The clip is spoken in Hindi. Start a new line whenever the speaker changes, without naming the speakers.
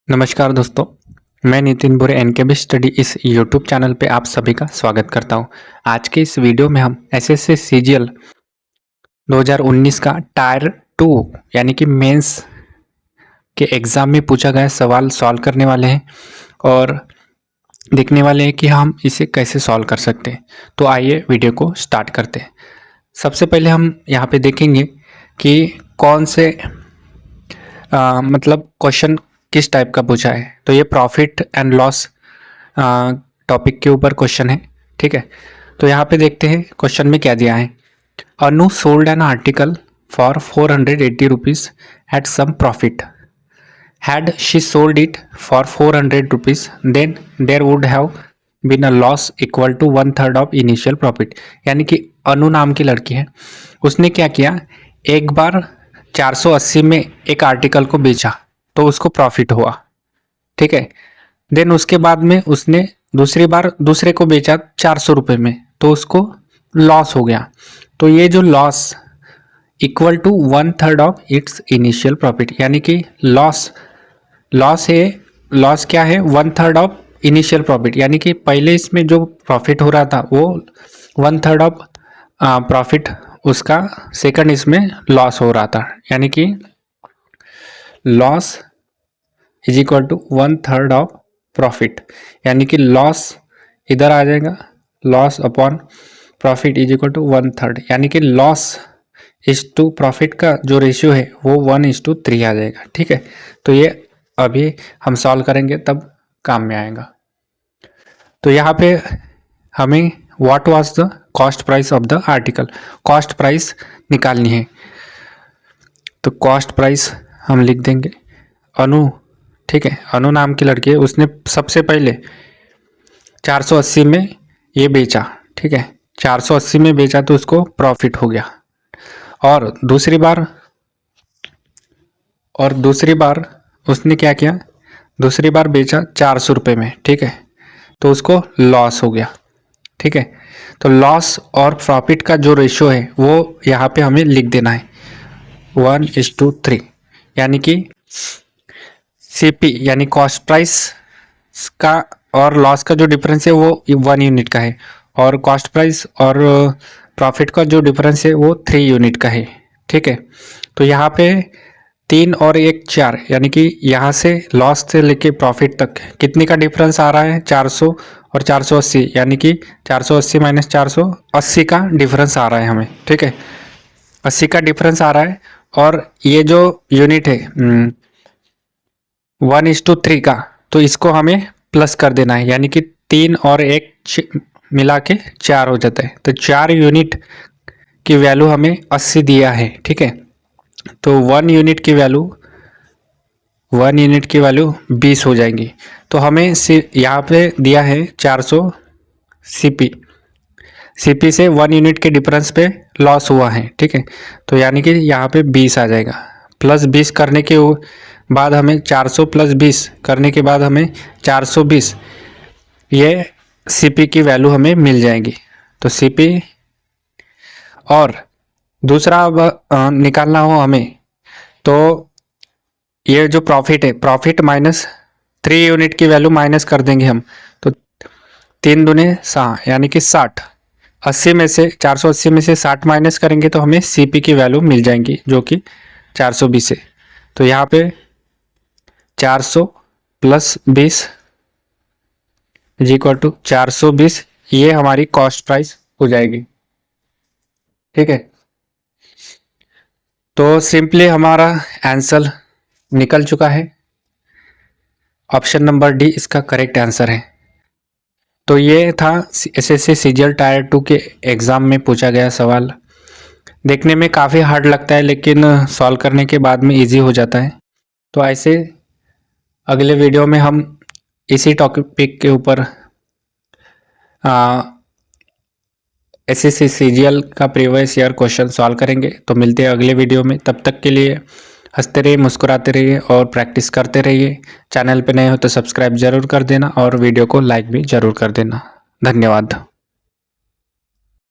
नमस्कार दोस्तों, मैं नितिन बुरे एनकेबी स्टडी इस यूट्यूब चैनल पे आप सभी का स्वागत करता हूं। आज के इस वीडियो में हम एसएससी सीजीएल 2019 का टायर 2 यानी कि मेंस के एग्ज़ाम में पूछा गया सवाल सॉल्व करने वाले हैं और देखने वाले हैं कि हम इसे कैसे सॉल्व कर सकते हैं। तो आइए वीडियो को स्टार्ट करते हैं। सबसे पहले हम यहाँ पे देखेंगे कि कौन से मतलब क्वेश्चन किस टाइप का पूछा है। तो ये प्रॉफिट एंड लॉस टॉपिक के ऊपर क्वेश्चन है, ठीक है। तो यहाँ पे देखते हैं क्वेश्चन में क्या दिया है। Anu sold an article for 480 rupees at some profit. Had she sold it for 400 rupees then there would have been a loss equal to 1/3 of initial profit. यानी कि अनु नाम की लड़की है, उसने क्या किया, एक बार 480 में एक आर्टिकल को बेचा तो उसको प्रॉफिट हुआ, ठीक है। देन उसके बाद में उसने दूसरी बार दूसरे को बेचा 400 रुपये में तो उसको लॉस हो गया। तो ये जो loss equal to 1/3 of its initial profit, यानी कि लॉस क्या है, 1/3 ऑफ इनिशियल प्रॉफिट। यानी कि पहले इसमें जो प्रॉफिट हो रहा था वो 1/3 ऑफ प्रॉफिट उसका सेकंड इसमें लॉस हो रहा था। यानी कि loss is equal to 1/3 of profit, यानी कि लॉस इधर आ जाएगा, loss upon profit is equal to 1/3, यानी कि लॉस इज टू प्रॉफिट का जो रेशियो है वो 1:3 आ जाएगा, ठीक है। तो ये अभी हम सॉल्व करेंगे तब काम में आएगा। तो यहाँ पे हमें what was the cost price of the article, cost price निकालनी है। तो कॉस्ट प्राइस हम लिख देंगे अनु, ठीक है। अनु नाम की लड़की है, उसने सबसे पहले 480 में ये बेचा, ठीक है। 480 में बेचा तो उसको प्रॉफिट हो गया। और दूसरी बार उसने क्या किया, दूसरी बार बेचा 400 रुपये में, ठीक है, तो उसको लॉस हो गया, ठीक है। तो लॉस और प्रॉफिट का जो रेशियो है वो यहाँ पे हमें लिख देना है 1:3, यानी कि सीपी यानी कॉस्ट प्राइस का और लॉस का जो डिफरेंस है वो 1 यूनिट का है और कॉस्ट प्राइस और प्रॉफिट का जो डिफरेंस है वो 3 यूनिट का है, ठीक है। तो यहाँ पे 3 और 1 4, यानी कि यहाँ से लॉस से लेके प्रॉफिट तक कितने का डिफरेंस आ रहा है, 400 और 480, यानी कि 480 माइनस 480 का डिफरेंस आ रहा है हमें, ठीक है। 80 का डिफरेंस आ रहा है और ये जो यूनिट है 1:3 का, तो इसको हमें प्लस कर देना है, यानी कि 3 और 1 मिला के 4 हो जाता है। तो 4 यूनिट की वैल्यू हमें 80 दिया है, ठीक है। तो 1 यूनिट की वैल्यू 20 हो जाएंगी। तो हमें यहाँ पे दिया है 400 सीपी से 1 यूनिट के डिफरेंस पे लॉस हुआ है, ठीक है। तो यानी कि यहाँ पे 20 आ जाएगा, प्लस 20 करने के बाद हमें 400 प्लस 20 करने के बाद हमें 420 ये सीपी की वैल्यू हमें मिल जाएगी। तो सीपी और दूसरा अब निकालना हो हमें, तो ये जो प्रॉफिट है, प्रॉफिट माइनस 3 यूनिट की वैल्यू माइनस कर देंगे हम। तो 3 दूने 6, यानी कि 60, 80 में से 480 में से 60 माइनस करेंगे तो हमें सीपी की वैल्यू मिल जाएंगी जो कि 420 है। तो यहाँ पे 400 प्लस 20 इज इक्वल टू 420, ये हमारी कॉस्ट प्राइस हो जाएगी, ठीक है। तो सिंपली हमारा आंसर निकल चुका है, ऑप्शन नंबर डी इसका करेक्ट आंसर है। तो ये था एसएससी सीजीएल टायर 2 के एग्ज़ाम में पूछा गया सवाल। देखने में काफ़ी हार्ड लगता है लेकिन सॉल्व करने के बाद में इजी हो जाता है। तो ऐसे अगले वीडियो में हम इसी टॉपिक के ऊपर एसएससी सीजीएल का प्रीवियस ईयर क्वेश्चन सॉल्व करेंगे। तो मिलते हैं अगले वीडियो में, तब तक के लिए हंसते रहिए, मुस्कुराते रहिए और प्रैक्टिस करते रहिए। चैनल पे नए हो तो सब्सक्राइब जरूर कर देना और वीडियो को लाइक भी जरूर कर देना। धन्यवाद।